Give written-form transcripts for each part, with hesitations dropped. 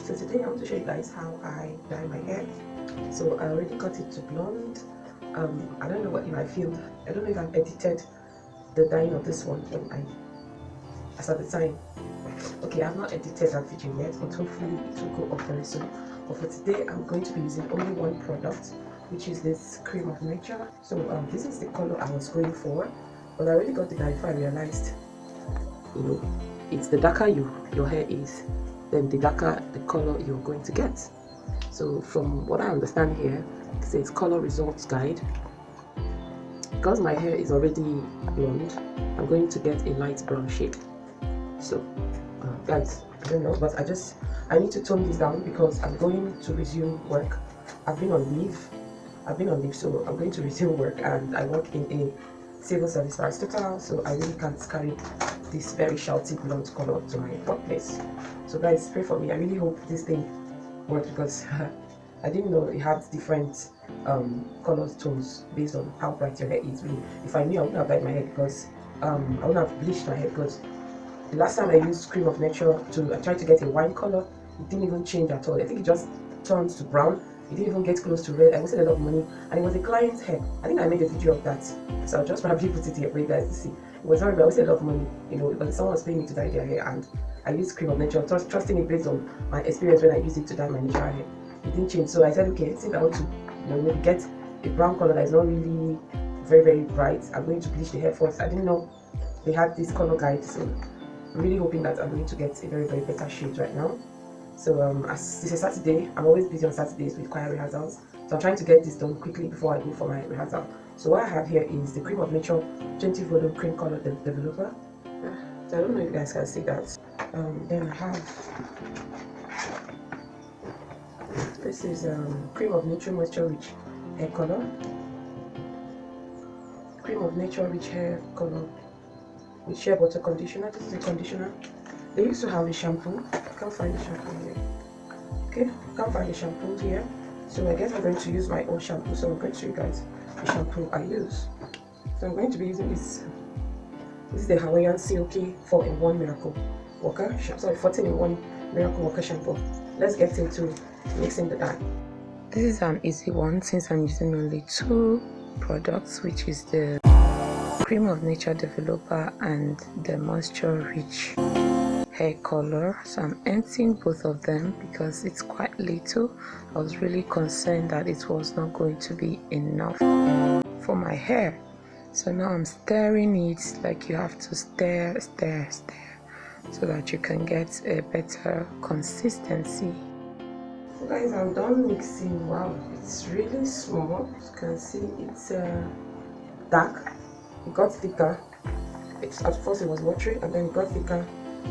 So today I want to show you guys how I dye my hair. So I already cut it to blonde. I don't know what you might feel. I don't know if I've edited the dyeing of this one when as at the time. Okay, I've not edited that video yet, but hopefully it will go up very soon. But for today, I'm going to be using only one product, which is this cream of nature. So this is the color I was going for, but I already got the dye before I realized, you know, it's the darker your hair is, then the darker the color you're going to get. So from what I understand here, it says color results guide. Because my hair is already blonde, I'm going to get a light brown shade. So guys, I don't know, but I need to tone this down because I'm going to resume work. I've been on leave, so I'm going to resume work, and I work in a civil service parastatal, so I really can't carry this very shouty blonde color to my workplace. So guys, pray for me. I really hope this thing works because I didn't know it had different color tones based on how bright your hair is. Really, if I knew, I wouldn't have dyed my hair because I wouldn't have bleached my hair, because the last time I used cream of nature I tried to get a wine color, it didn't even change at all. I think it just turned to brown. It didn't even get close to red. I wasted a lot of money, and it was a client's hair. I think I made a video of that, so I'll just probably put it here for you guys to see. It was horrible. I wasted a lot of money, you know, but someone was paying me to dye their hair, and I used cream of nature, trusting it based on my experience when I used it to dye my natural hair. It didn't change, so I said, okay, since I want to, you know, maybe get a brown color that is not really very bright, I'm going to bleach the hair first. I didn't know they had this color guide, so I'm really hoping that I'm going to get a very better shade right now. So as this is Saturday, I'm always busy on Saturdays with choir rehearsals, so I'm trying to get this done quickly before I go for my rehearsal. So what I have here is the cream of nature 20 volume cream color developer. So I don't know if you guys can see that. Then I have this is cream of nature moisture rich hair color, cream of nature rich hair color with shea butter conditioner. This is a conditioner. They used to have a shampoo. I can't find the shampoo here. Okay, can't find the shampoo here. So I guess I'm going to use my own shampoo. So I'm going to show you guys the shampoo I use. So I'm going to be using this. This is the Hawaiian Silky 4-in-1 Miracle Worker. Sorry, 14-in-1 Miracle Worker shampoo. Let's get into mixing the dye. This is an easy one since I'm using only two products, which is the cream of nature developer and the moisture rich hair color. So I'm emptying both of them because it's quite little. I was really concerned that it was not going to be enough for my hair. So now I'm stirring it, like you have to stir so that you can get a better consistency. So guys, I'm done mixing. Wow, it's really small. As you can see, it's dark. It got thicker. At first it was watery, and then it got thicker.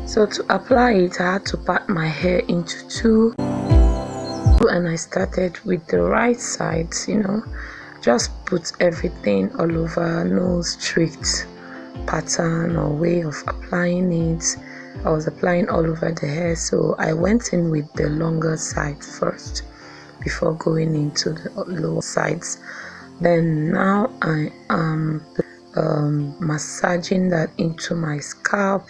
So to apply it, I had to part my hair into two, and I started with the right sides, you know, just put everything all over, no strict pattern or way of applying it. I was applying all over the hair, so I went in with the longer side first before going into the lower sides. Then now I am massaging that into my scalp.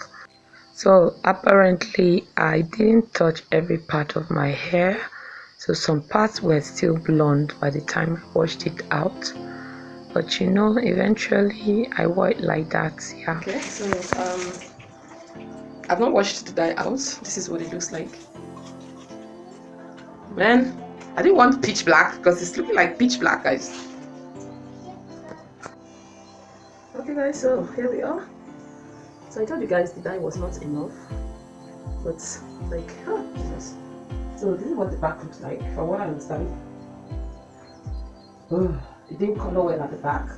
So apparently I didn't touch every part of my hair, so some parts were still blonde by the time I washed it out, but you know, eventually I wore it like that. Yeah. Okay, so I've not washed the dye out. This is what it looks like. Man, I didn't want pitch black because it's looking like pitch black, guys. Okay guys, so here we are. So I told you guys the dye was not enough, but like, oh Jesus. So this is what the back looks like, from what I understand. Oh, it didn't color well at the back.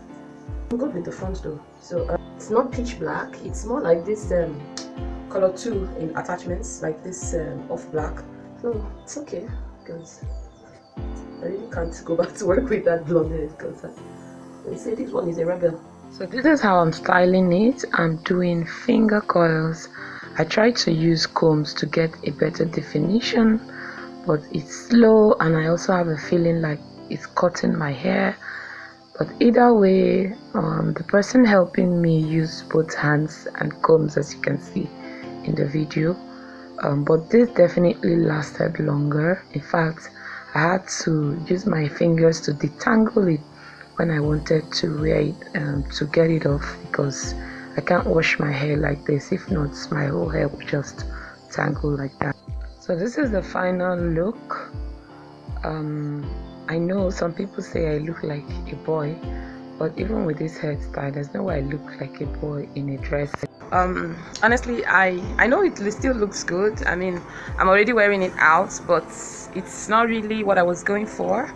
I'm good with the front though. So it's not pitch black, it's more like this color 2 in attachments, like this off black. So it's okay, because I really can't go back to work with that blonde hair, because they say this one is a rebel. So this is how I'm styling it. I'm doing finger coils. I try to use combs to get a better definition, but it's slow, and I also have a feeling like it's cutting my hair. But either way, the person helping me use both hands and combs, as you can see in the video. but this definitely lasted longer. In fact, I had to use my fingers to detangle it when I wanted to wear it, to get it off, because I can't wash my hair like this. If not, my whole hair will just tangle like that. So this is the final look. I know some people say I look like a boy, but even with this hairstyle, there's no way I look like a boy in a dress. Honestly, I know it still looks good. I mean, I'm already wearing it out, but it's not really what I was going for,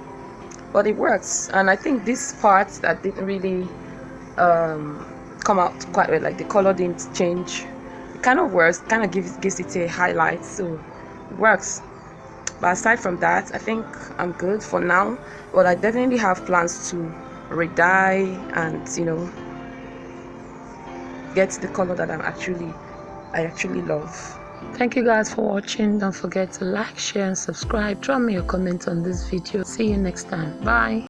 but it works. And I think this part that didn't really come out quite well, like the color didn't change, it kind of works, kind of gives it a highlight, so it works. But aside from that, I think I'm good for now, but I definitely have plans to re-dye and, you know, get the color that I actually love. Thank you guys for watching. Don't forget to like, share and subscribe. Drop me a comment on this video. See you next time. Bye.